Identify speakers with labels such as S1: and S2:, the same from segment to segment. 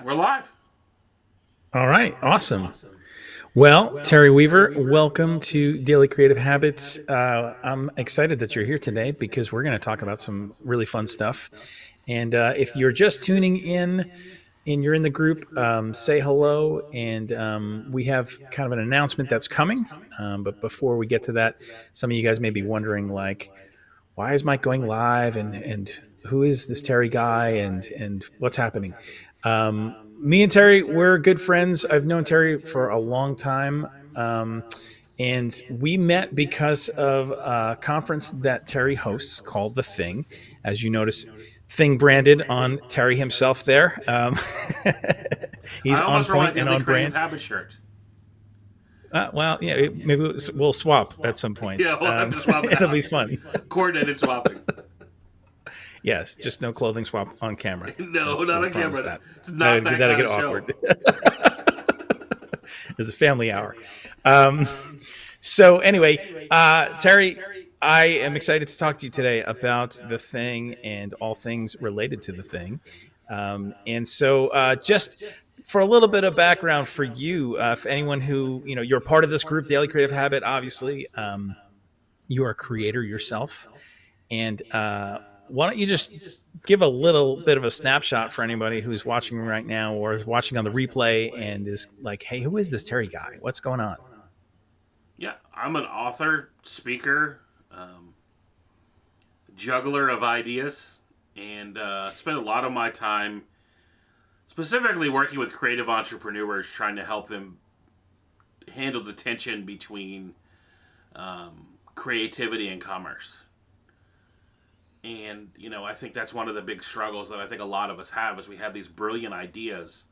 S1: we're live.
S2: All right, awesome. Well, Terry Weaver, welcome to Daily Creative Habits. I'm excited that you're here today because we're going to talk about some really fun stuff. And if you're just tuning in and you're in the group, say hello. And we have kind of an announcement that's coming. But before we get to that, some of you guys may be wondering, like, why is Mike going live, and who is this Terry guy, and what's happening? Me and Terry, we're good friends. I've known Terry for a long time. And we met because of a conference that Terry hosts called The Thing. As you notice, Thing branded on Terry himself there. He's
S1: I
S2: on
S1: almost wore my
S2: point and
S1: daily
S2: on
S1: creative
S2: brand.
S1: habit shirt.
S2: Well, yeah, maybe we'll swap at some point.
S1: Yeah, we'll have to swap it
S2: It'll be
S1: out.
S2: fun.
S1: Coordinated swapping.
S2: Yes, just no clothing swap on camera.
S1: No,
S2: That's
S1: not
S2: we'll
S1: on
S2: promise
S1: camera.
S2: that.
S1: It's not that
S2: That'll
S1: kind
S2: get
S1: of show.
S2: awkward. It's a family hour. Um, so anyway, Terry, I am excited to talk to you today about the thing and all things related to the thing. And so, just for a little bit of background for you, for anyone who you're part of this group, Daily Creative Habit. Obviously, you are a creator yourself, and why don't you just give a little bit of a snapshot for anybody who's watching right now or is watching on the replay and is like, hey, who is this Terry guy? What's going on?
S1: Yeah, I'm an author, speaker, um, juggler of ideas, and spend a lot of my time specifically working with creative entrepreneurs, trying to help them handle the tension between creativity and commerce. And I think that's one of the big struggles that I think a lot of us have is we have these brilliant ideas,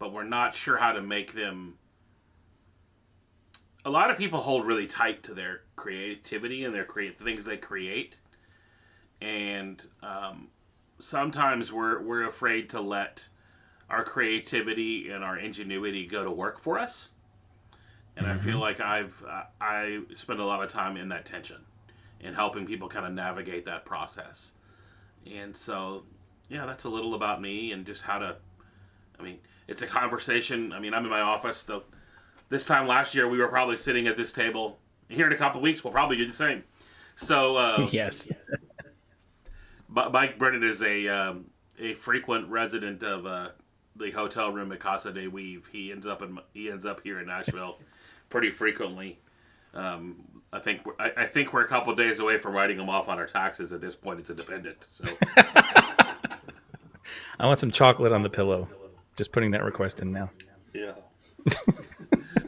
S1: but we're not sure how to make them. A lot of people hold really tight to their creativity and the things they create, and sometimes we're afraid to let our creativity and our ingenuity go to work for us. And I feel
S2: Mm-hmm.
S1: like I spend a lot of time in that tension and helping people kind of navigate that process. And so, yeah, that's a little about me and just how to. I mean, it's a conversation. I mean, I'm in my office. This time last year, we were probably sitting at this table. Here in a couple weeks, we'll probably do the same. So,
S2: Yes.
S1: Mike Brennan is a frequent resident of the hotel room at Casa de Weave. He ends up here in Nashville pretty frequently. I think we're a couple days away from writing him off on our taxes. At this point, it's a dependent. So
S2: I want some chocolate on the pillow. Just putting that request in now.
S1: yeah,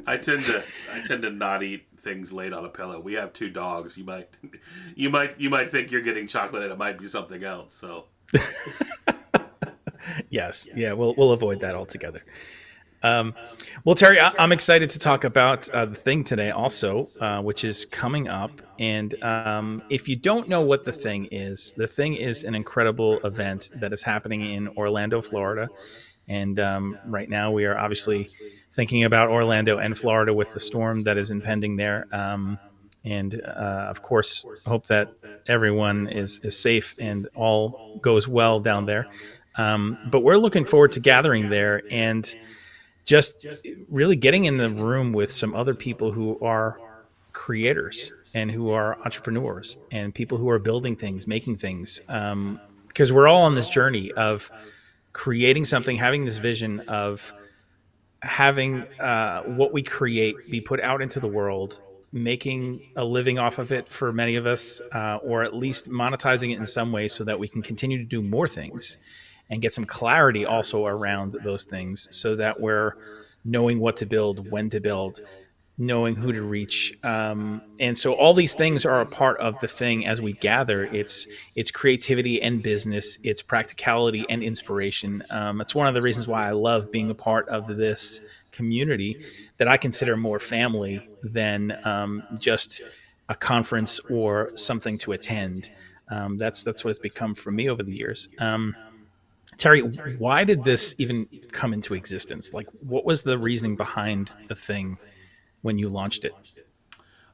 S1: I tend to not eat things laid on a pillow. We have two dogs. You might think you're getting chocolate and it might be something else. So
S2: Yes. Yeah, we'll avoid that altogether. Um, well, Terry, I'm excited to talk about the thing today, also, which is coming up. And if you don't know what the thing is an incredible event that is happening in Orlando, Florida. And right now, we are obviously thinking about Orlando and Florida with the storm that is impending there. And of course, hope that everyone is safe and all goes well down there. But we're looking forward to gathering there and just really getting in the room with some other people who are creators and who are entrepreneurs and people who are building things, making things. Because we're all on this journey of creating something, having this vision of having what we create be put out into the world, making a living off of it for many of us, or at least monetizing it in some way so that we can continue to do more things and get some clarity also around those things so that we're knowing what to build, when to build, knowing who to reach. And so all these things are a part of the thing as we gather. It's creativity and business, it's practicality and inspiration. It's one of the reasons why I love being a part of this community that I consider more family than just a conference or something to attend. That's what it's become for me over the years. Terry, why did this even come into existence? Like, what was the reasoning behind the thing when you launched it?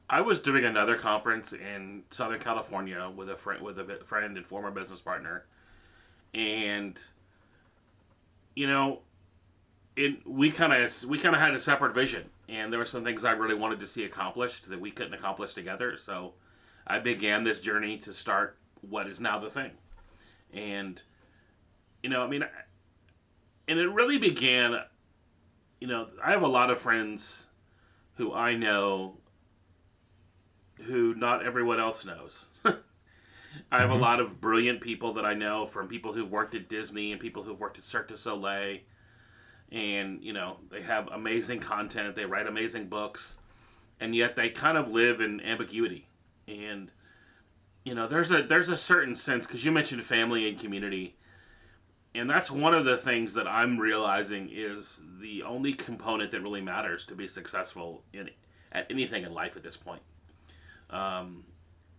S1: I was doing another conference in Southern California with a friend and former business partner, and you know we kind of had a separate vision, and there were some things I really wanted to see accomplished that we couldn't accomplish together. So I began this journey to start what is now the thing. And I mean, and it really began. I have a lot of friends who I know who not everyone else knows. I have a
S2: Mm-hmm.
S1: lot of brilliant people that I know, from people who've worked at Disney and people who've worked at Cirque du Soleil, and they have amazing content, they write amazing books, and yet they kind of live in ambiguity. And there's a certain sense, because you mentioned family and community, and that's one of the things that I'm realizing is the only component that really matters to be successful in at anything in life at this point.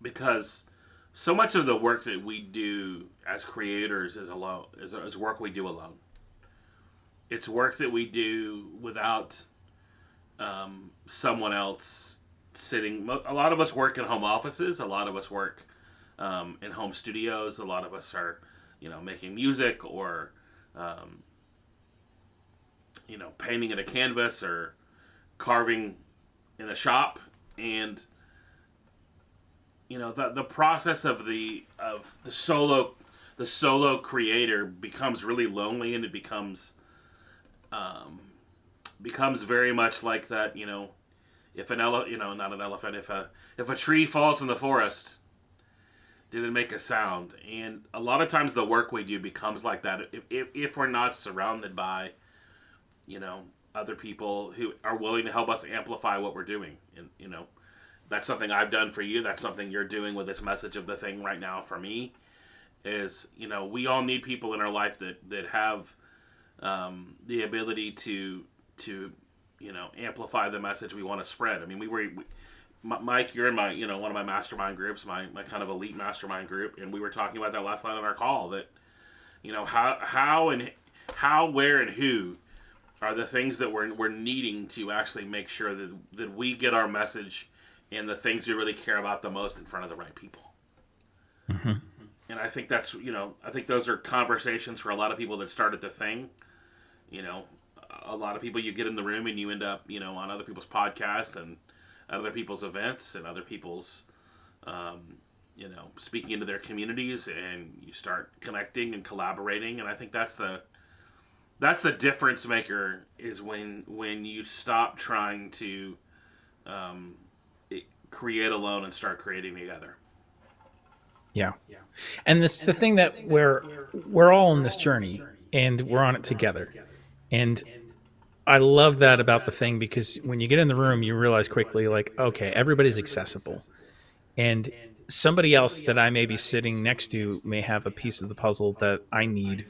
S1: Because so much of the work that we do as creators is alone, is work we do alone. It's work that we do without someone else sitting. A lot of us work in home offices. A lot of us work in home studios. A lot of us are, making music, or um, painting at a canvas, or carving in a shop. And the process of the solo creator becomes really lonely, and it becomes very much like that. If an not an elephant, if a tree falls in the forest, did it make a sound? And a lot of times the work we do becomes like that if we're not surrounded by you know other people who are willing to help us amplify what we're doing. And that's something I've done for you. That's something you're doing with this message of the thing right now for me. Is we all need people in our life that have the ability to amplify the message we want to spread. I mean, Mike, you're in my one of my mastermind groups, my kind of elite mastermind group, and we were talking about that last night on our call. That how, where, and who are the things that we're needing to actually make sure that we get our message and the things we really care about the most in front of the right people.
S2: Mm-hmm.
S1: And I think I think those are conversations for a lot of people that started the thing. You know, a lot of people, you get in the room and you end up on other people's podcasts and other people's events and other people's speaking into their communities, and you start connecting and collaborating. And I think that's the difference maker, is when you stop trying to um, create alone and start creating together.
S2: Yeah. And this the thing that we're all on this journey and we're on it together. And I love that about the thing, because when you get in the room, you realize quickly, like, okay, everybody's accessible. And somebody else that I may be sitting next to may have a piece of the puzzle that I need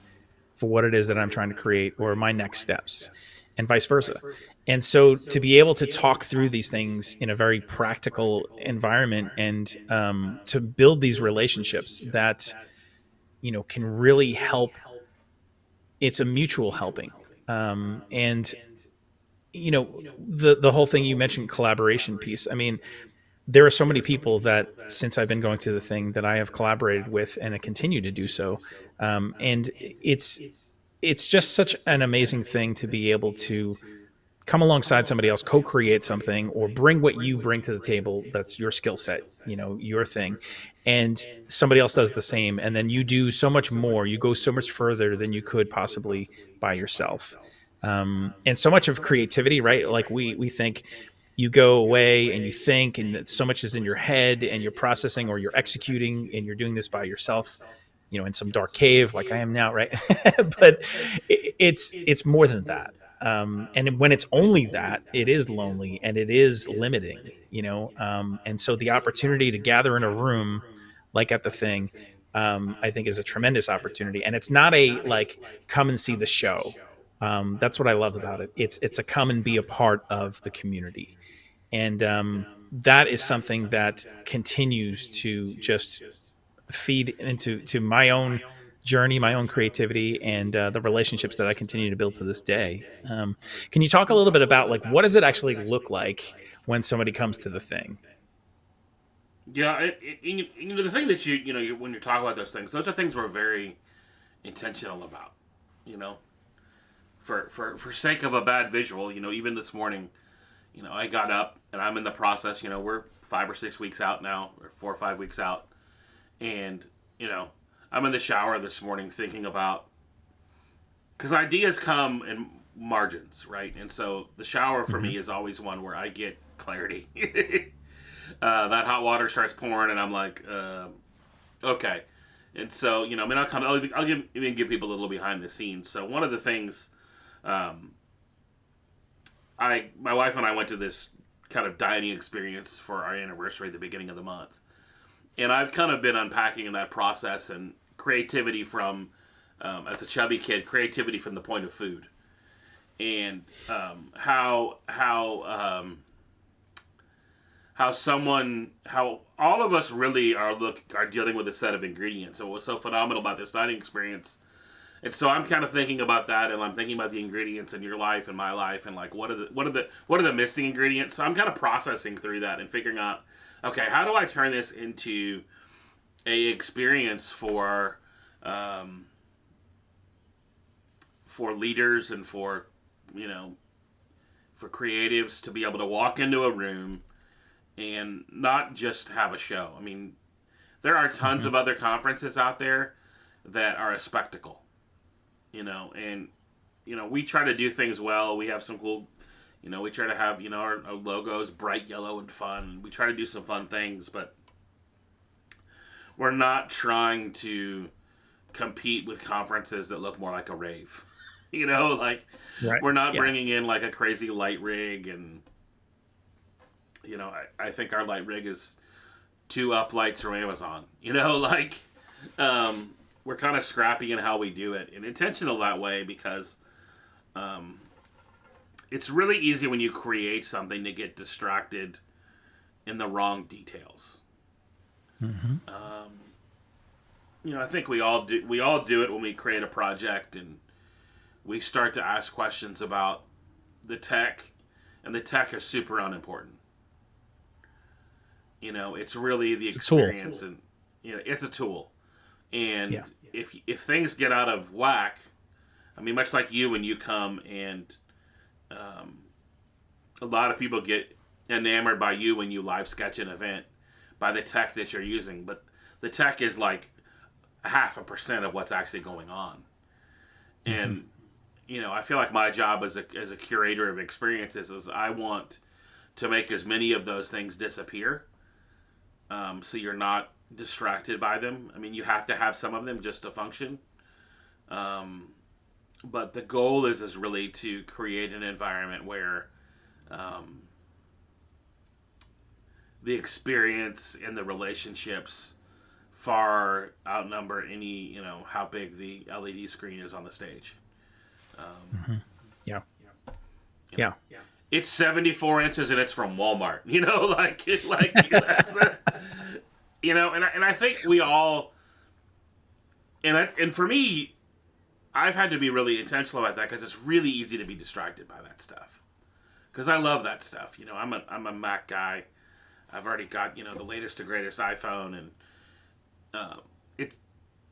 S2: for what it is that I'm trying to create, or my next steps, and vice versa. And so to be able to talk through these things in a very practical environment, and to build these relationships that can really help. It's a mutual helping. And the whole thing you mentioned, collaboration piece. I mean, there are so many people that, since I've been going to the thing, that I have collaborated with, and I continue to do so. And it's just such an amazing thing to be able to come alongside somebody else, co-create something, or bring what you bring to the table. That's your skill set, your thing, and somebody else does the same, and then you do so much more. You go so much further than you could possibly by yourself. And so much of creativity, right? Like we think you go away and you think, and so much is in your head, and you're processing, or you're executing, and you're doing this by yourself, in some dark cave like I am now, right? But it's more than that. And when it's only that, it is lonely and it is limiting. And so the opportunity to gather in a room like at the thing, I think, is a tremendous opportunity. And it's not a like, come and see the show. That's what I love about it. It's a come and be a part of the community. And that is something that continues to just feed into my own journey, my own creativity, and the relationships that I continue to build to this day. Can you talk a little bit about, like, what does it actually look like when somebody comes to the thing?
S1: Yeah, the thing that when you're talking about those are things we're very intentional about. You know, for sake of a bad visual, even this morning, I got up and I'm in the process. We're 5 or 6 weeks out now, or 4 or 5 weeks out, and I'm in the shower this morning thinking about, because ideas come in margins, right? And so the shower for me is always one where I get clarity. That hot water starts pouring, and I'm like, okay. And so, I'll give people a little behind the scenes. So one of the things, my wife and I went to this kind of dining experience for our anniversary at the beginning of the month. And I've kind of been unpacking in that process and creativity from, as a chubby kid, creativity from the point of food. And how all of us really are dealing with a set of ingredients. So what's so phenomenal about this dining experience, and so I'm kind of thinking about that, and I'm thinking about the ingredients in your life and my life, and like what are the missing ingredients. So I'm kind of processing through that and figuring out, okay, how do I turn this into a experience for leaders and for creatives to be able to walk into a room and not just have a show. I mean, there are tons of other conferences out there that are a spectacle, and, we try to do things well. We have some cool, we try to have, our logos bright yellow and fun. We try to do some fun things, but we're not trying to compete with conferences that look more like a rave. Right. We're not bringing in like a crazy light rig, and I think our light rig is 2 up lights from Amazon. We're kind of scrappy in how we do it, and intentional that way, because it's really easy when you create something to get distracted in the wrong details. I think we all do it when we create a project and we start to ask questions about the tech, and the tech is super unimportant. It's really the experience, and it's a tool. And if things get out of whack, I mean, much like you when you come, and a lot of people get enamored by you when you live sketch an event by the tech that you're using, but the tech is like 0.5% of what's actually going on. And I feel like my job as a curator of experiences is I want to make as many of those things disappear, so you're not distracted by them. I mean, you have to have some of them just to function. But the goal is really to create an environment where the experience and the relationships far outnumber any, how big the LED screen is on the stage.
S2: Yeah.
S1: It's 74 inches and it's from Walmart. That's the, and I think we all, and for me, I've had to be really intentional about that, because it's really easy to be distracted by that stuff. Because I love that stuff. I'm a Mac guy. I've already got the latest to greatest iPhone, and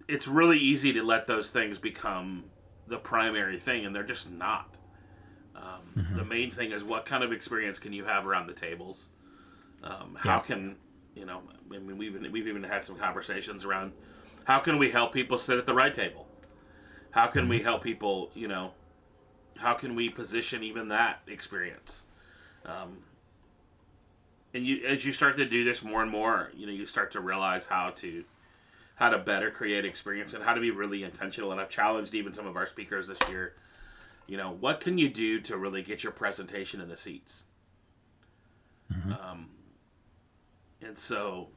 S1: it's really easy to let those things become the primary thing, and they're just not. The main thing is, what kind of experience can you have around the tables? How can I mean, we've even had some conversations around how can we help people sit at the right table? How can we help people? How can we position even that experience? And as you start to do this more and more, you start to realize how to better create experience and how to be really intentional. And I've challenged even some of our speakers this year. What can you do to really get your presentation in the seats? And so,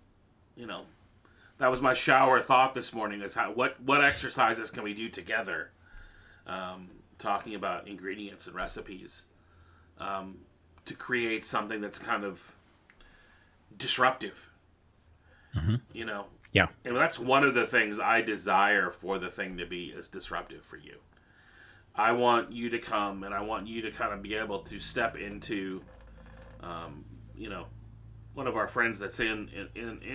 S1: that was my shower thought this morning, is what exercises can we do together, talking about ingredients and recipes, to create something that's kind of disruptive.
S2: Yeah.
S1: And that's one of the things I desire for the thing to be, is disruptive for you. I want you to come, and I want you to kind of be able to step into, one of our friends that's in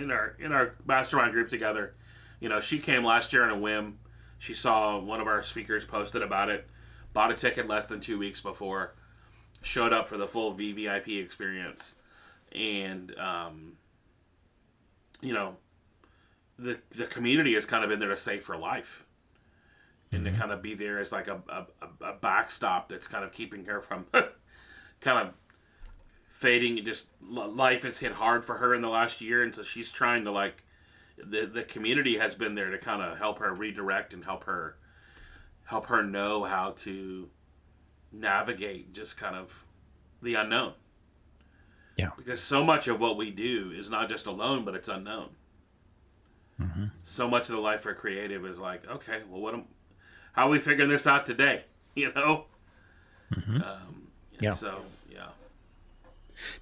S1: our mastermind group together. She came last year on a whim. She saw one of our speakers posted about it, bought a ticket less than 2 weeks before, showed up for the full VVIP experience, and you know, the community has kind of been there to save her life, and to
S2: Mm-hmm.
S1: kind of be there as like a backstop that's kind of keeping her from kind of fading. Just life has hit hard for her in the last year, and so she's trying to like the community has been there to kind of help her redirect and help her know how to navigate just kind of the unknown,
S2: Yeah.
S1: because so much of what we do is not just alone, but it's unknown.
S2: Mm-hmm.
S1: So much of the life for creative is like, okay, well, how are we figuring this out today? You know,
S2: Mm-hmm.
S1: and
S2: Yeah.
S1: so yeah,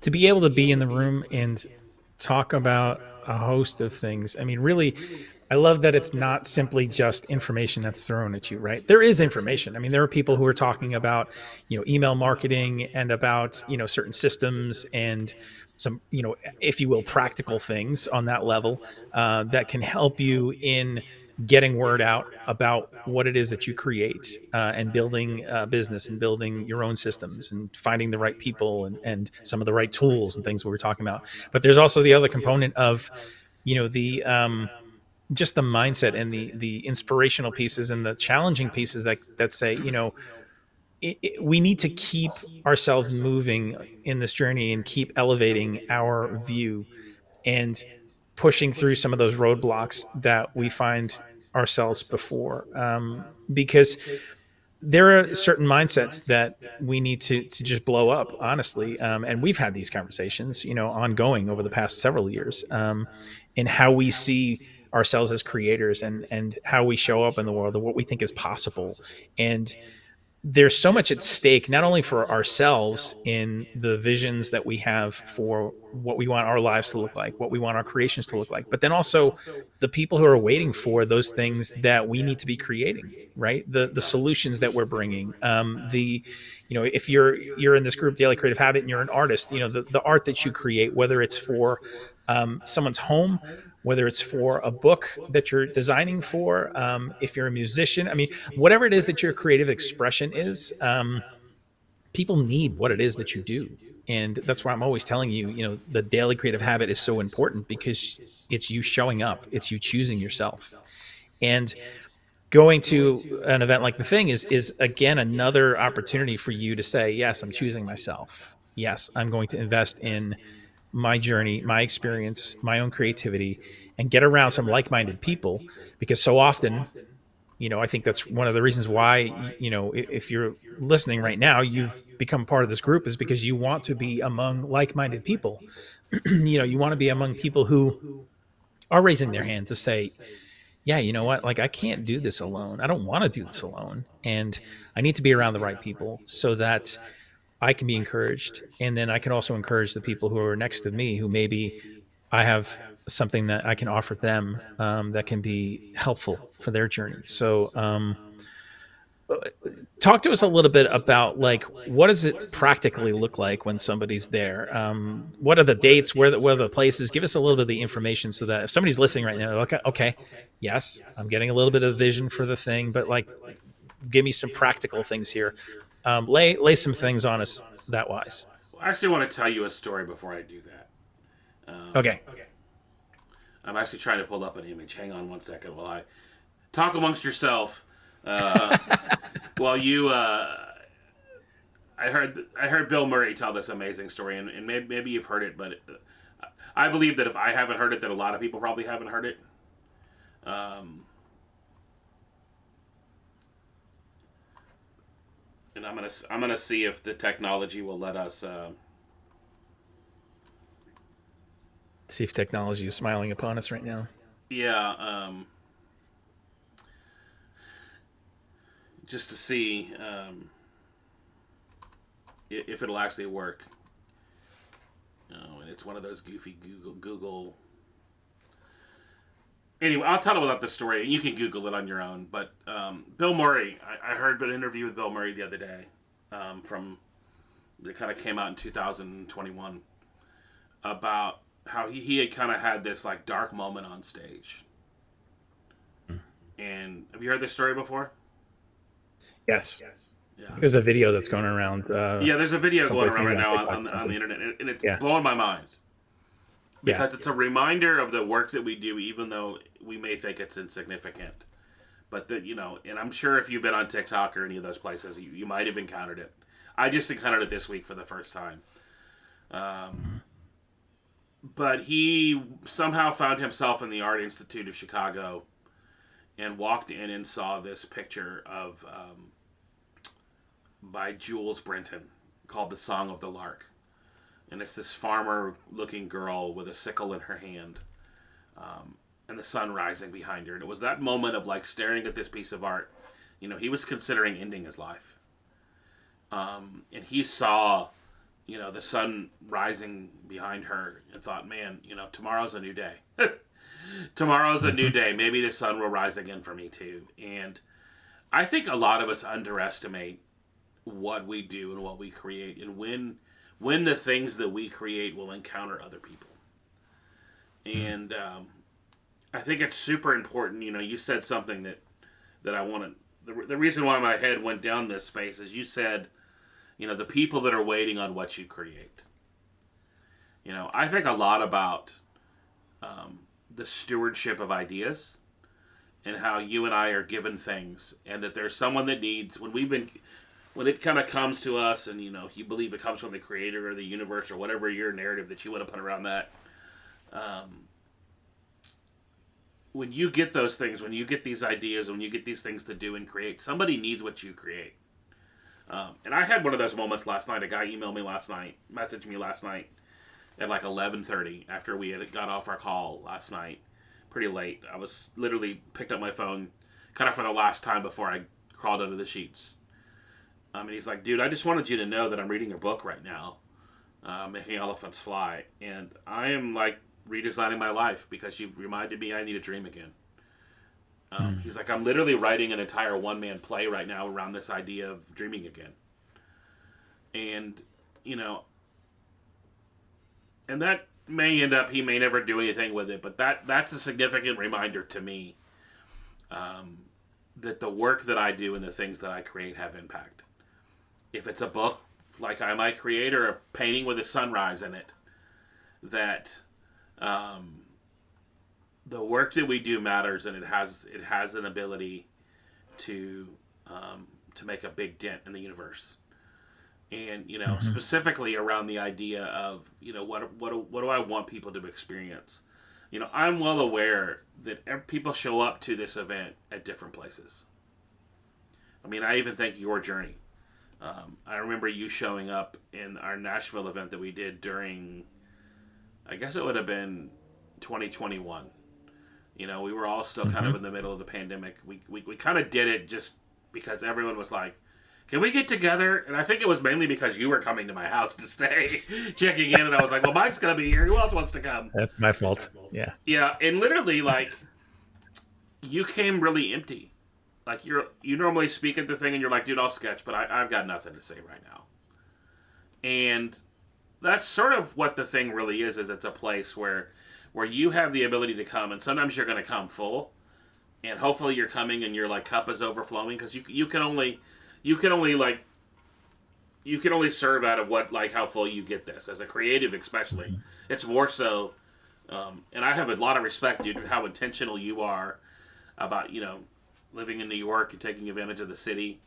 S2: To be able to be in the room and talk about a host of things. I mean, really, I love that it's not simply just information that's thrown at you, right? There is information. I mean, there are people who are talking about, email marketing and about, certain systems and some, if you will, practical things on that level that can help you in getting word out about what it is that you create and building a business and building your own systems and finding the right people and some of the right tools and things we were talking about. But there's also the other component of, the just the mindset and the inspirational pieces and the challenging pieces that say, we need to keep ourselves moving in this journey and keep elevating our view and pushing through some of those roadblocks that we find ourselves before, because there are certain mindsets that we need to just blow up, honestly. And we've had these conversations, ongoing over the past several years, in how we see ourselves as creators and how we show up in the world and what we think is possible. And there's so much at stake, not only for ourselves in the visions that we have for what we want our lives to look like, what we want our creations to look like, but then also the people who are waiting for those things that we need to be creating, right? The solutions that we're bringing, if you're in this group, Daily Creative Habit, and you're an artist, the art that you create, whether it's for someone's home, whether it's for a book that you're designing for, if you're a musician, I mean, whatever it is that your creative expression is, people need what it is that you do. And that's why I'm always telling you, the daily creative habit is so important because it's you showing up, it's you choosing yourself. And going to an event like the thing is again another opportunity for you to say, yes, I'm choosing myself. Yes, I'm going to invest in my journey, my experience, my own creativity, and get around some like-minded people. Because so often, I think that's one of the reasons why, if you're listening right now, you've become part of this group, is because you want to be among like-minded people. You want to be among people who are raising their hand to say, yeah, you know what? Like, I can't do this alone. I don't want to do this alone. And I need to be around the right people so that I can be encouraged. And then I can also encourage the people who are next to me who maybe I have something that I can offer them that can be helpful for their journey. So, talk to us a little bit about, like, what does it practically look like when somebody's there? What are the dates? Where are the places? Give us a little bit of the information so that if somebody's listening right now, okay, yes, I'm getting a little bit of vision for the thing, but like, give me some practical things here. Lay some things on us that wise.
S1: well, I actually want to tell you a story before I do that.
S2: Okay.
S1: I'm actually trying to pull up an image. Hang on one second while I talk amongst yourself. Uh, while you, I heard Bill Murray tell this amazing story, and maybe you've heard it, but I believe that if I haven't heard it, that a lot of people probably haven't heard it. Um, and I'm gonna see if the technology will let us.
S2: See if technology is smiling upon us right now.
S1: Yeah. Just to see if it'll actually work. Oh, and it's one of those goofy Google. Anyway, I'll tell you about the story. You can Google it on your own. But Bill Murray, I heard an interview with Bill Murray the other day. From It kind of came out in 2021 about how he had kind of had this like dark moment on stage. And have you heard this story before?
S2: Yes.
S1: Yeah.
S2: There's a video that's going around.
S1: Yeah, there's a video going
S2: Someplace
S1: around
S2: maybe
S1: right
S2: on
S1: now
S2: TikTok or
S1: on the
S2: something.
S1: internet, and it's
S2: Yeah,
S1: blowing my mind
S2: yeah.
S1: because it's a reminder of the work that we do, even though we may think it's insignificant. But and I'm sure if you've been on TikTok or any of those places, you might have encountered it. I just encountered it this week for the first time. But he somehow found himself in the Art Institute of Chicago and walked in and saw this picture of by Jules Brenton called "The Song of the Lark," and it's this farmer-looking girl with a sickle in her hand, and the sun rising behind her. And it was that moment of like staring at this piece of art. He was considering ending his life, and he saw, the sun rising behind her, and thought, man, tomorrow's a new day. Tomorrow's a new day. Maybe the sun will rise again for me too. And I think a lot of us underestimate what we do and what we create, and when the things that we create will encounter other people. And I think it's super important. You said something that I wanted. The reason why my head went down this space is you said, the people that are waiting on what you create. I think a lot about the stewardship of ideas and how you and I are given things, and that there's someone that needs when it kind of comes to us, and you believe it comes from the creator or the universe or whatever your narrative that you want to put around that. When you get those things, when you get these ideas, when you get these things to do and create, somebody needs what you create. And I had one of those moments last night. A guy messaged me last night at like 11:30 after we had got off our call last night, pretty late. I was literally picked up my phone kind of for the last time before I crawled under the sheets. And he's like, dude, I just wanted you to know that I'm reading your book right now, Making Elephants Fly. And I am like redesigning my life because you've reminded me I need to dream again. He's like, I'm literally writing an entire one-man play right now around this idea of dreaming again. And, and that may end up, he may never do anything with it, but that's a significant reminder to me that the work that I do and the things that I create have impact. If it's a book like I might create, or a painting with a sunrise in it, that the work that we do matters, and it has an ability to make a big dent in the universe. And specifically around the idea of what do I want people to experience. I'm well aware that people show up to this event at different places. I mean, I even think your journey. I remember you showing up in our Nashville event that we did during, I guess it would have been 2021. We were all still kind of in the middle of the pandemic. We kind of did it just because everyone was like, can we get together? And I think it was mainly because you were coming to my house to stay, checking in. And I was like, well, Mike's going to be here. Who else wants to come?
S2: That's my fault. Yeah.
S1: Yeah. And literally, like, you came really empty. Like, you normally speak at the thing and you're like, dude, I'll sketch, but I've got nothing to say right now. And that's sort of what the thing really is it's a place where you have the ability to come, and sometimes you're going to come full, and hopefully you're coming and your like cup is overflowing, because you can only serve out of what, like, how full you get this as a creative, especially. It's more so, and I have a lot of respect, dude, for how intentional you are about living in New York and taking advantage of the city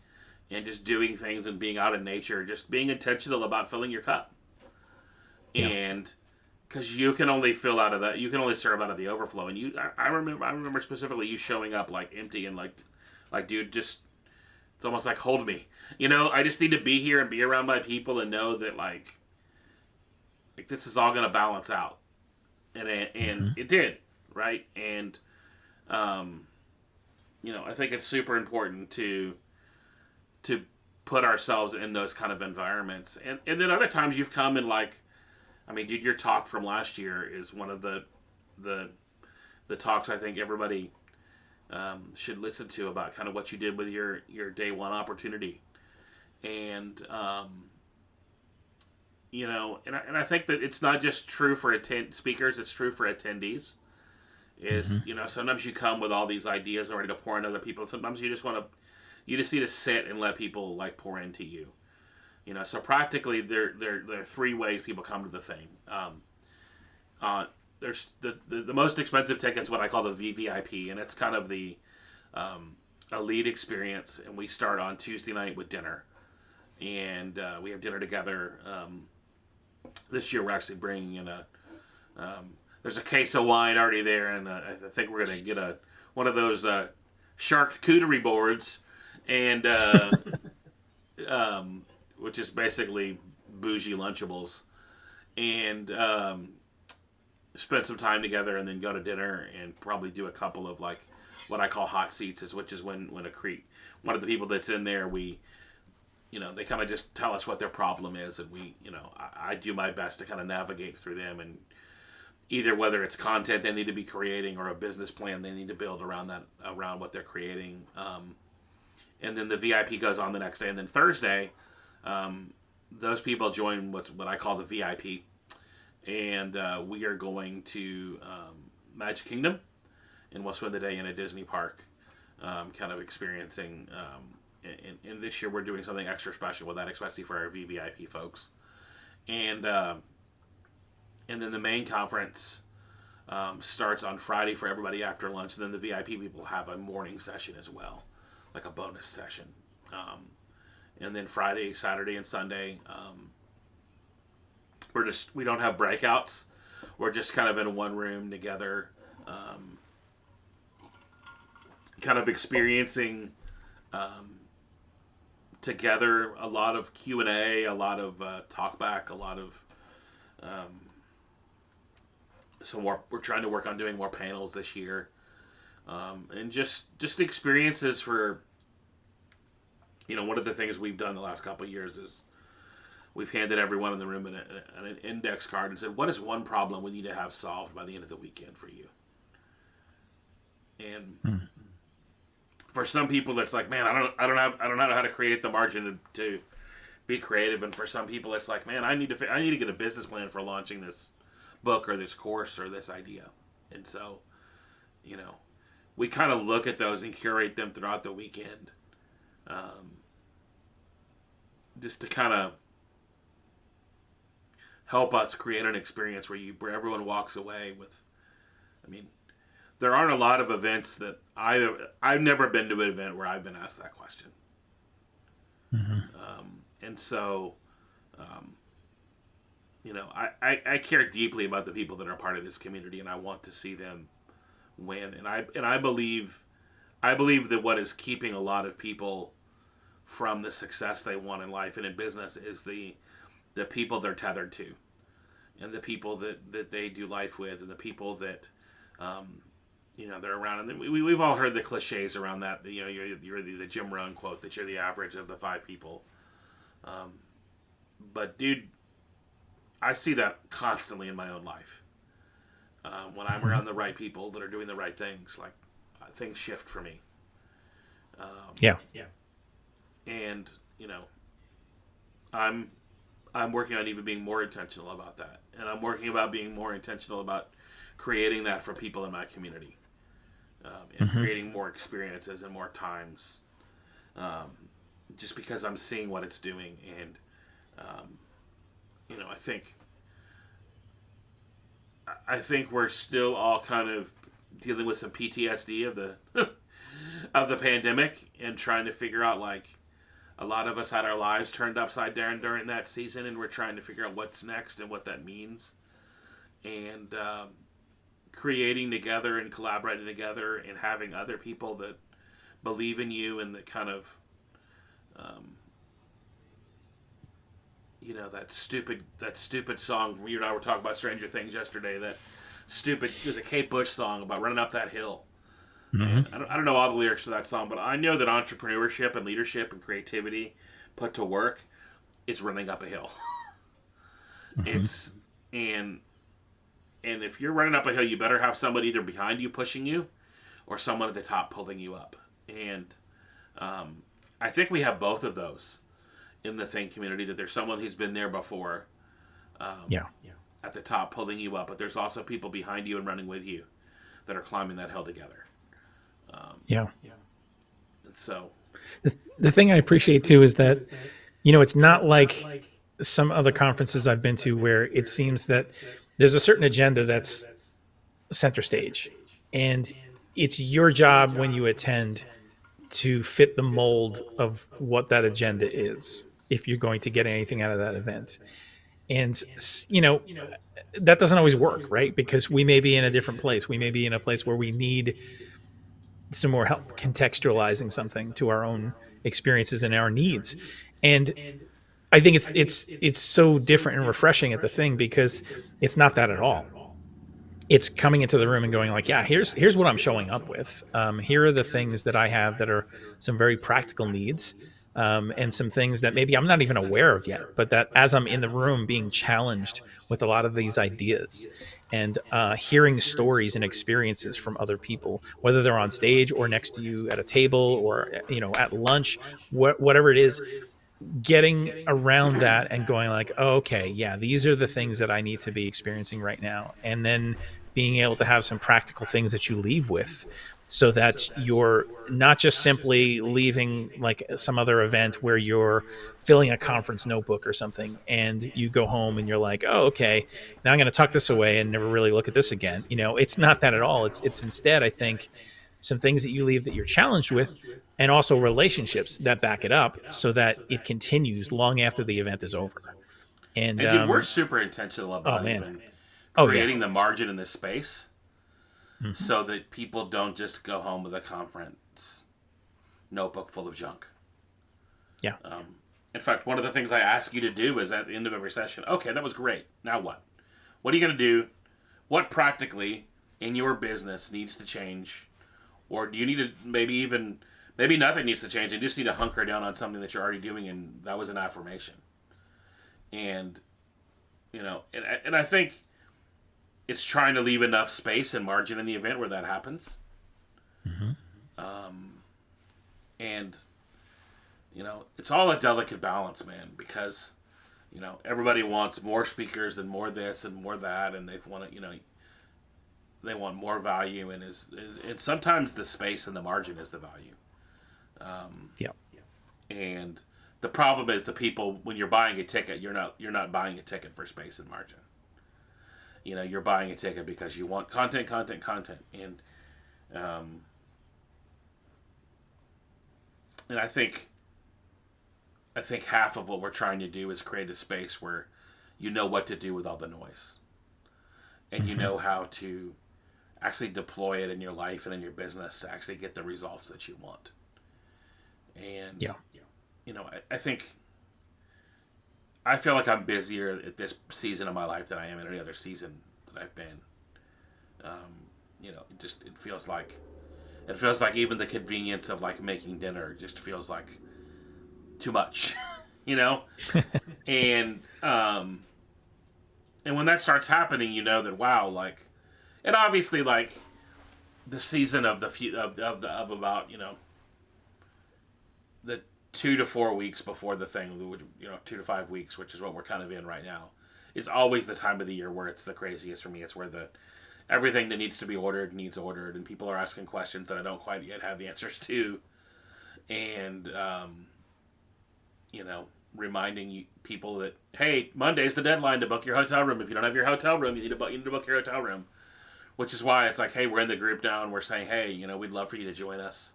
S1: and just doing things and being out in nature, just being intentional about filling your cup. Yeah. And because you can only fill out of that, you can only serve out of the overflow. And I remember specifically you showing up like empty and like dude, just, it's almost like, hold me. I just need to be here and be around my people and know that like this is all going to balance out. And it did, right? And I think it's super important to put ourselves in those kind of environments. And then other times you've come and like, I mean, dude, your talk from last year is one of the talks I think everybody should listen to about kind of what you did with your day one opportunity. And and I think that it's not just true for speakers; it's true for attendees. Sometimes you come with all these ideas already to pour on other people. Sometimes you just want to You just need to sit and let people like pour into you. So practically there are three ways people come to the thing. Uh, there's the most expensive ticket's what I call the VVIP, and it's kind of the elite experience. And we start on Tuesday night with dinner, and we have dinner together. This year we're actually bringing in there's a case of wine already there, and I think we're gonna get one of those charcuterie boards, and which is basically bougie Lunchables, and spend some time together, and then go to dinner, and probably do a couple of like what I call hot seats, which is when one of the people that's in there, they kind of just tell us what their problem is, and I do my best to kind of navigate through them, and either whether it's content they need to be creating or a business plan they need to build around what they're creating. And then the VIP goes on the next day, and then Thursday, those people join what I call the VIP, and we are going to Magic Kingdom, and we'll spend the day in a Disney park, kind of experiencing. And this year we're doing something extra special with that, especially for our VVIP folks, and then the main conference starts on Friday for everybody after lunch, and then the VIP people have a morning session as well, like a bonus session. And then Friday, Saturday, and Sunday, we don't have breakouts. We're just kind of in one room together, kind of experiencing together a lot of Q&A, a lot of talk back, a lot of we're trying to work on doing more panels this year, and just experiences for, one of the things we've done the last couple of years is we've handed everyone in the room an index card and said, what is one problem we need to have solved by the end of the weekend for you? And for some people it's like, man, I don't know how to create the margin to be creative, and for some people it's like, man, I need to get a business plan for launching this book or this course or this idea. And so, we kind of look at those and curate them throughout the weekend, just to kind of help us create an experience where everyone walks away with. There aren't a lot of events that I've never been to an event where I've been asked that question. And so, I care deeply about the people that are part of this community, and I want to see them win. And I believe that what is keeping a lot of people from the success they want in life and in business is the people they're tethered to, and the people that they do life with, and the people that they're around. And we've all heard the cliches around that. You're the Jim Rohn quote that you're the average of the 5 people. But dude, I see that constantly in my own life. When I'm around the right people that are doing the right things, like things shift for me.
S2: Yeah.
S1: And I'm working on even being more intentional about that, and I'm working about being more intentional about creating that for people in my community, and creating more experiences and more times, just because I'm seeing what it's doing. And I think we're still all kind of dealing with some PTSD of the of the pandemic, and trying to figure out, like, a lot of us had our lives turned upside down during that season, and we're trying to figure out what's next and what that means, and creating together and collaborating together and having other people that believe in you, and that kind of that stupid song. You and I were talking about Stranger Things yesterday. That stupid, there's a Kate Bush song about running up that hill. And I don't know all the lyrics to that song, but I know that entrepreneurship and leadership and creativity put to work is running up a hill. It's and if you're running up a hill, you better have somebody either behind you pushing you, or someone at the top pulling you up. And I think we have both of those in the Think community. That there's someone who's been there before, at the top pulling you up, but there's also people behind you and running with you that are climbing that hill together. And so
S2: The thing I appreciate too is that, it's not like some other conferences I've been to where it seems that there's a certain agenda that's center stage. And it's your job when you attend to fit the mold of what that agenda is if you're going to get anything out of that event. And, that doesn't always work, right? Because we may be in a different place. We may be in a place where we need some more help contextualizing something to our own experiences and our needs. And I think it's so different and refreshing at the thing because it's not that at all. It's coming into the room and going like, yeah, here's what I'm showing up with. Here are the things that I have that are some very practical needs, and some things that maybe I'm not even aware of yet, but that as I'm in the room being challenged with a lot of these ideas and hearing stories and experiences from other people, whether they're on stage or next to you at a table or at lunch, whatever it is, getting around that and going like, oh, okay, yeah, these are the things that I need to be experiencing right now. And then being able to have some practical things that you leave with so that you're not just simply leaving like some other event where you're filling a conference notebook or something and you go home and you're like, oh, okay, now I'm going to tuck this away and never really look at this again. It's not that at all. It's instead, I think, some things that you leave that you're challenged with, and also relationships that back it up so that it continues long after the event is over. And
S1: And dude, we're super intentional
S2: oh
S1: about
S2: man,
S1: even
S2: oh yeah,
S1: creating the margin in this space
S2: hmm,
S1: so that people don't just go home with a conference notebook full of junk.
S2: yeah,
S1: In fact, one of the things I ask you to do is at the end of every session, okay, that was great. Now what? What are you going to do? What practically in your business needs to change? Or do you need to maybe nothing needs to change. You just need to hunker down on something that you're already doing, and that was an affirmation. And, and I think it's trying to leave enough space and margin in the event where that happens.
S2: hmm,
S1: And, it's all a delicate balance, man, because everybody wants more speakers and more this and more that, and they want more value, and sometimes the space and the margin is the value.
S2: yeah.
S1: And the problem is the people, when you're buying a ticket, you're not buying a ticket for space and margin. You're buying a ticket because you want content, and um, and I think half of what we're trying to do is create a space where you know what to do with all the noise, and you
S2: Hmm.
S1: know how to actually deploy it in your life and in your business to actually get the results that you want. And
S2: Yeah.
S1: I think I feel like I'm busier at this season of my life than I am in any other season that I've been. It feels like even the convenience of like making dinner just feels like too much, you know. And and when that starts happening, you know that wow, like, and obviously like the season of the few of about the 2 to 4 weeks before the thing, 2 to 5 weeks, which is what we're kind of in right now, is always the time of the year where it's the craziest for me. It's where the everything that needs to be ordered needs ordered, and people are asking questions that I don't quite yet have the answers to, and reminding people that hey, Monday's the deadline to book your hotel room. If you don't have your hotel room, you need to book your hotel room. Which is why it's like, hey, we're in the group now, and we're saying, hey, we'd love for you to join us.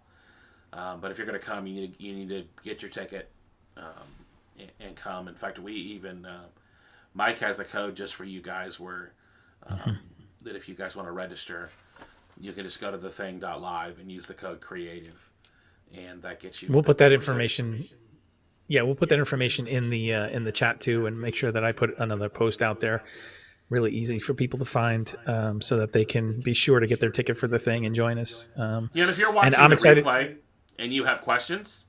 S1: But if you're going to come, you need to get your ticket and come. In fact, we even Mike has a code just for you guys where that if you guys want to register, you can just go to thething.live and use the code creative, and that gets you
S2: We'll
S1: the
S2: put that
S1: 10%.
S2: information. Yeah, we'll put that information in the chat too, and make sure that I put another post out there. Really easy for people to find, so that they can be sure to get their ticket for the thing and join us.
S1: Yeah, and if you're
S2: And
S1: watching
S2: I'm
S1: the
S2: excited.
S1: replay and you have questions,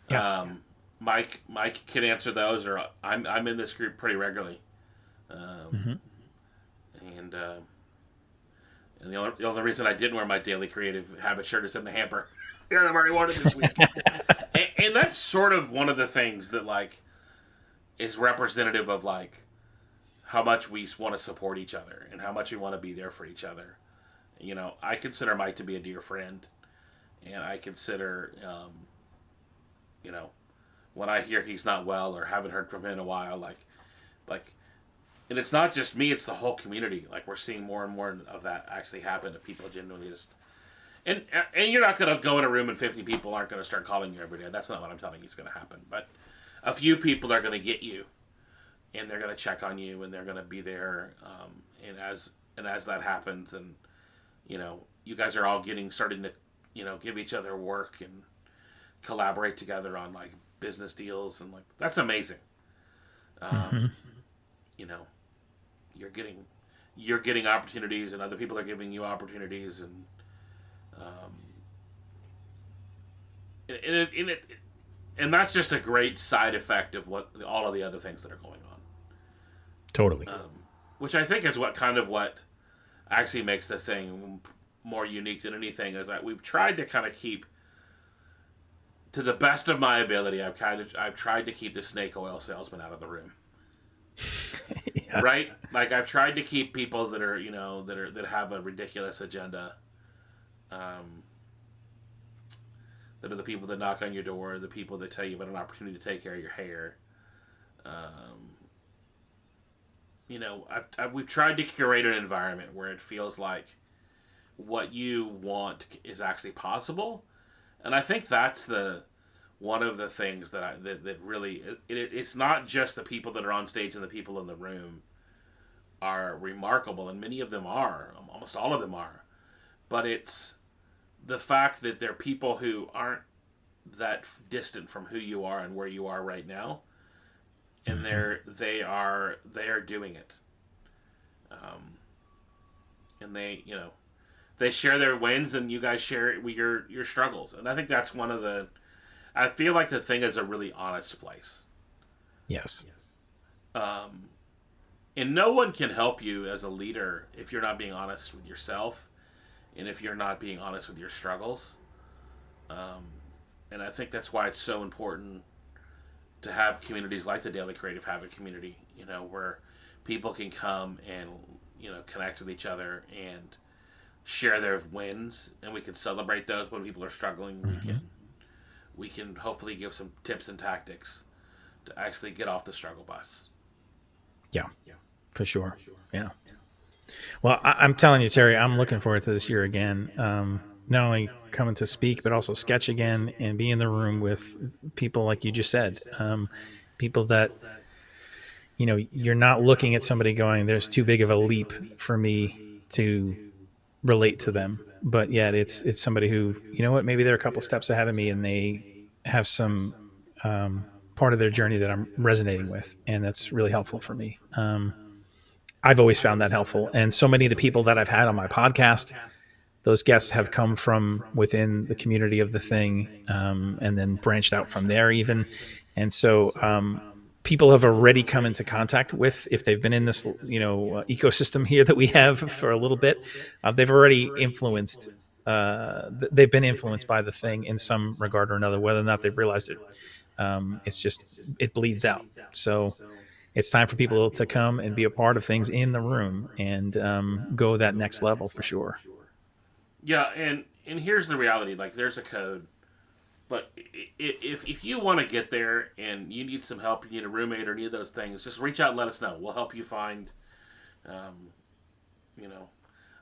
S2: Yeah.
S1: Mike can answer those, or I'm in this group pretty regularly,
S2: Hmm.
S1: and the only reason I didn't wear my daily creative habit shirt is in the hamper. Yeah, I've already worn it this week, and that's sort of one of the things that like is representative of like how much we want to support each other and how much we want to be there for each other. I consider Mike to be a dear friend, and I consider you know, when I hear he's not well or haven't heard from him in a while, like, and it's not just me; it's the whole community. Like we're seeing more and more of that actually happen to people genuinely just. And you're not going to go in a room and 50 people aren't going to start calling you every day. That's not what I'm telling you is going to happen. But a few people are going to get you, and they're going to check on you, and they're going to be there. And as that happens, and you guys are all starting to give each other work and collaborate together on like business deals, and like that's amazing.
S2: Mm-hmm.
S1: You know, you're getting opportunities, and other people are giving you opportunities, um, and that's just a great side effect of what all of the other things that are going on.
S2: Totally.
S1: Which I think is what actually makes the thing more unique than anything is that we've tried to kind of keep, to the best of my ability, I've tried to keep the snake oil salesman out of the room.
S2: Yeah.
S1: Right? Like I've tried to keep people that are that have a ridiculous agenda. That are the people that knock on your door, the people that tell you about an opportunity to take care of your hair. We've tried to curate an environment where it feels like what you want is actually possible, and I think that's one of the things that really it's not just the people that are on stage and the people in the room are remarkable, and many of them are, almost all of them are, but it's the fact that they're people who aren't that distant from who you are and where you are right now, and they are doing it, and they share their wins, and you guys share your struggles, and I think that's one of the. I feel like the thing is a really honest place.
S2: Yes.
S1: And no one can help you as a leader if you're not being honest with yourself, and if you're not being honest with your struggles. And I think that's why it's so important to have communities like the Daily Creative Habit community, where people can come and, connect with each other and share their wins, and we can celebrate those when people are struggling. We can hopefully give some tips and tactics to actually get off the struggle bus.
S2: Yeah, for sure. Yeah. Well, I'm telling you, Terry, I'm looking forward to this year again. Not only coming to speak, but also sketch again and be in the room with people like you just said. People that, you're not looking at somebody going, there's too big of a leap for me to relate to them. But yet it's somebody who, maybe they're a couple steps ahead of me and they have some part of their journey that I'm resonating with. And that's really helpful for me. I've always found that helpful. And so many of the people that I've had on my podcast, those guests have come from within the community of the thing, and then branched out from there even. And so people have already come into contact with, if they've been in this, ecosystem here that we have for a little bit, they've already influenced, they've been influenced by the thing in some regard or another, whether or not they've realized it. It's just, it bleeds out. So it's time for people to come and be a part of things in the room and go that next level for sure.
S1: Yeah, and here's the reality. Like, there's a code, but if you want to get there and you need some help, you need a roommate or any of those things, just reach out and let us know. We'll help you find. I know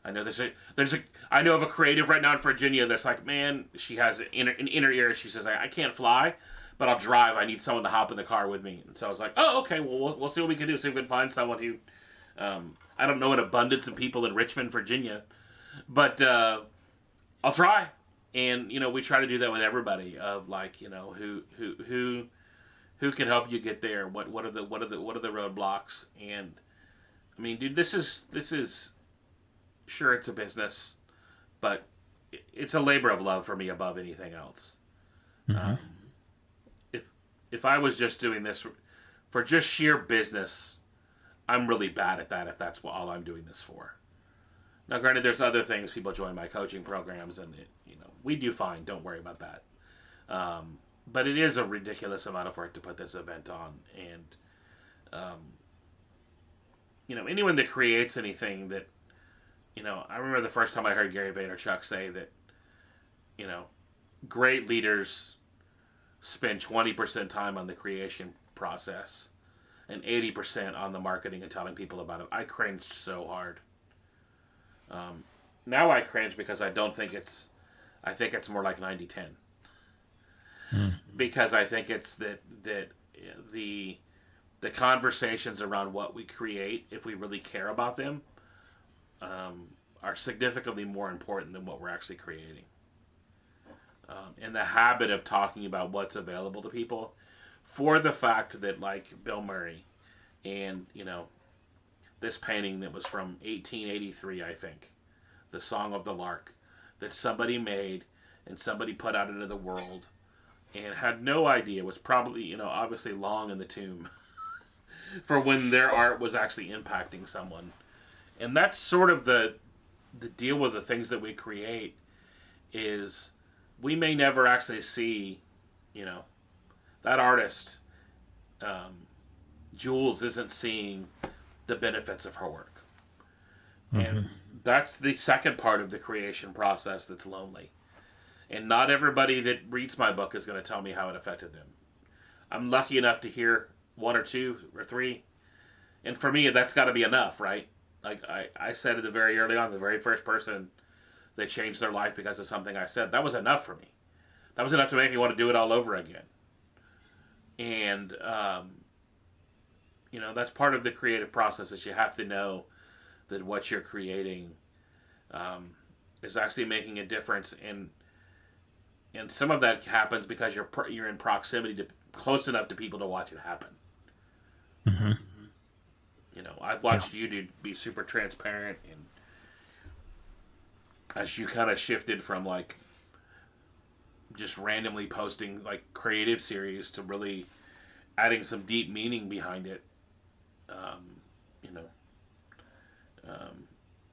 S1: I know of a creative right now in Virginia that's like, man, she has an inner ear. She says, I can't fly, but I'll drive. I need someone to hop in the car with me. And so I was like, oh, okay, well, we'll see what we can do. See if we can find someone who, I don't know an abundance of people in Richmond, Virginia, but I'll try. And, we try to do that with everybody of like, who can help you get there? What are the roadblocks? And I mean, dude, this is sure, it's a business, but it's a labor of love for me above anything else. If I was just doing this for just sheer business, I'm really bad at that if that's all I'm doing this for. Now, granted, there's other things. People join my coaching programs, and we do fine. Don't worry about that. But it is a ridiculous amount of work to put this event on, and anyone that creates anything that, I remember the first time I heard Gary Vaynerchuk say that, great leaders spend 20% time on the creation process and 80% on the marketing and telling people about it. I cringed so hard. Now I cringe because I don't think it's. I think it's more like 90-10. Because I think it's that the conversations around what we create, if we really care about them, are significantly more important than what we're actually creating. And the habit of talking about what's available to people, for the fact that, like Bill Murray, and this painting that was from 1883, I think, the Song of the Lark, that somebody made and somebody put out into the world, and had no idea, was probably obviously long in the tomb for when their art was actually impacting someone. And that's sort of the deal with the things that we create, is we may never actually see, that artist, Jules, isn't seeing the benefits of her work. And that's the second part of the creation process that's lonely. And not everybody that reads my book is going to tell me how it affected them. I'm lucky enough to hear one or two or three. And for me, that's got to be enough, right? Like I said at the very early on, the very first person that changed their life because of something I said, that was enough for me. That was enough to make me want to do it all over again. And, that's part of the creative process, is you have to know that what you're creating is actually making a difference. And some of that happens because you're in proximity to, close enough to people to watch it happen. I've watched you be super transparent, and as you kind of shifted from like just randomly posting like creative series to really adding some deep meaning behind it.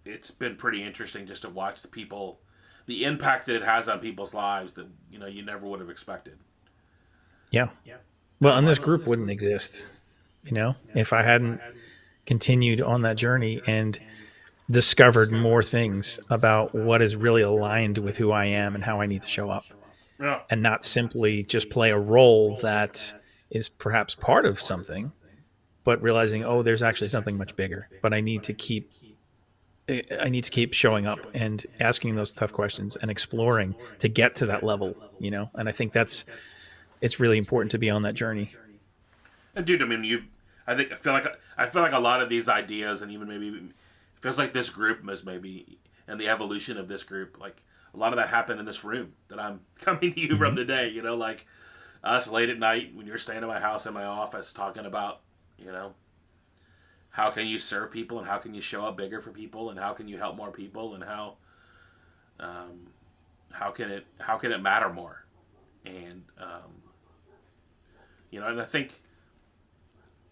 S1: It's been pretty interesting just to watch the impact that it has on people's lives that you never would have expected.
S2: Yeah. Well, and this group wouldn't exist, if I hadn't continued on that journey and discovered more things about what is really aligned with who I am and how I need to show up.
S1: Yeah.
S2: And not simply just play a role that is perhaps part of something, but realizing, there's actually something much bigger. But I need to keep showing up and asking those tough questions and exploring to get to that level, And I think it's really important to be on that journey.
S1: And dude, I mean, I feel like a lot of these ideas, and even maybe it feels like this group was maybe, and the evolution of this group, like a lot of that happened in this room that I'm coming to you from today. Like us late at night when you're staying at my house, in my office, talking about, how can you serve people, and how can you show up bigger for people, and how can you help more people, and how can it matter more, and and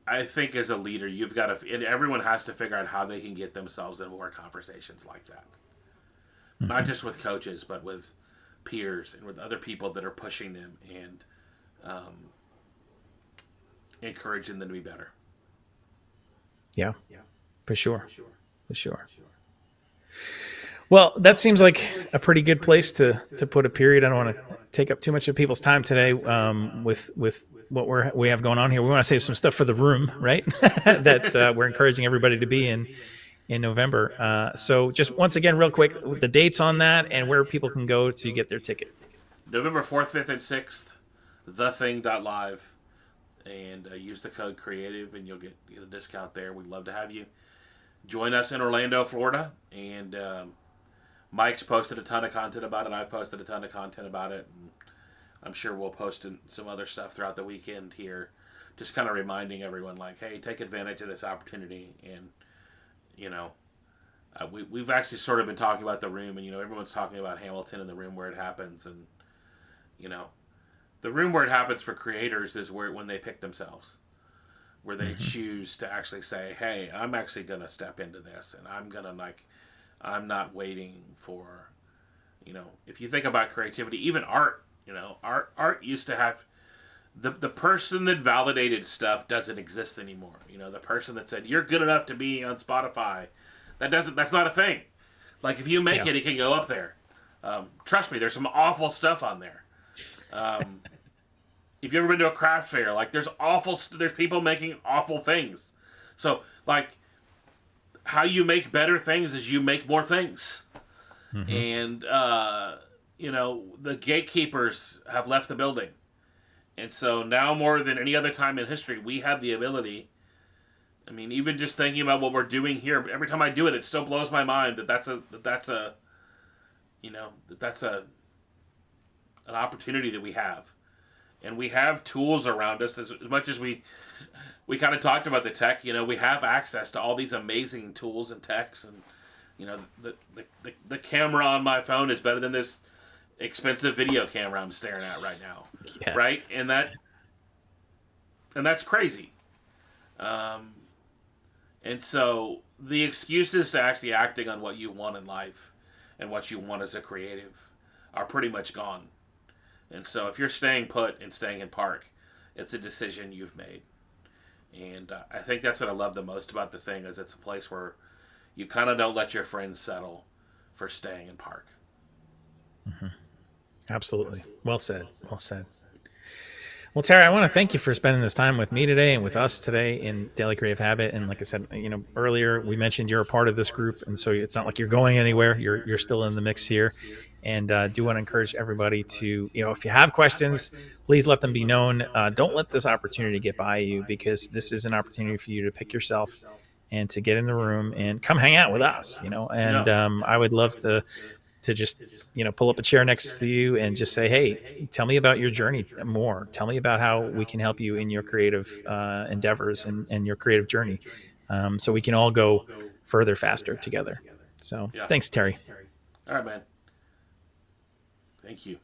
S1: I think as a leader, you've got to, and everyone has to figure out how they can get themselves in more conversations like that. Not just with coaches, but with peers and with other people that are pushing them and encouraging them to be better.
S2: Yeah, for sure. Well, that seems like a pretty good place to put a period. I don't want to take up too much of people's time today with what we have going on here. We want to save some stuff for the room, right? that we're encouraging everybody to be in November. So just once again, real quick, the dates on that and where people can go to get their ticket.
S1: November 4th, 5th, and 6th, thething.live. And use the code CREATIVE, and you'll get a discount there. We'd love to have you join us in Orlando, Florida. And Mike's posted a ton of content about it. I've posted a ton of content about it. And I'm sure we'll post some other stuff throughout the weekend here, just kind of reminding everyone, like, hey, take advantage of this opportunity. And, we've actually sort of been talking about the room, and, everyone's talking about Hamilton and the room where it happens. And, the room where it happens for creators is when they pick themselves, where they choose to actually say, hey, I'm actually going to step into this, and I'm going to, I'm not waiting for, if you think about creativity, even art, art used to have, the person that validated stuff doesn't exist anymore. The person that said, you're good enough to be on Spotify, that's not a thing. Like, if you make it can go up there. Trust me, there's some awful stuff on there. If you've ever been to a craft fair, like there's people making awful things. So like how you make better things is you make more things.
S2: Mm-hmm.
S1: And the gatekeepers have left the building, and so now more than any other time in history, we have the ability. I mean, even just thinking about what we're doing here, every time I do it, it still blows my mind that that's a an opportunity that we have, and we have tools around us as much as we kind of talked about the tech. We have access to all these amazing tools and techs, and the camera on my phone is better than this expensive video camera I'm staring at right now,
S2: Yeah.
S1: right? And that's crazy. Um, and so the excuses to actually acting on what you want in life and what you want as a creative are pretty much gone. And so if you're staying put and staying in park, it's a decision you've made. And I think that's what I love the most about the thing is it's a place where you kind of don't let your friends settle for staying in park.
S2: Mm-hmm. Absolutely. Well said. Well said. Well, Terry, I want to thank you for spending this time with me today and with us today in Daily Creative Habit. And like I said, earlier we mentioned you're a part of this group, and so it's not like you're going anywhere. You're still in the mix here, and do want to encourage everybody to, if you have questions, please let them be known. Don't let this opportunity get by you, because this is an opportunity for you to pick yourself and to get in the room and come hang out with us. And
S1: No.
S2: I would love to just pull up a chair next to you and just say, hey, tell me about your journey more. Tell me about how we can help you in your creative endeavors and your creative journey, so we can all go further faster together. So
S1: Yeah.
S2: thanks, Terry.
S1: All right, man. Thank you.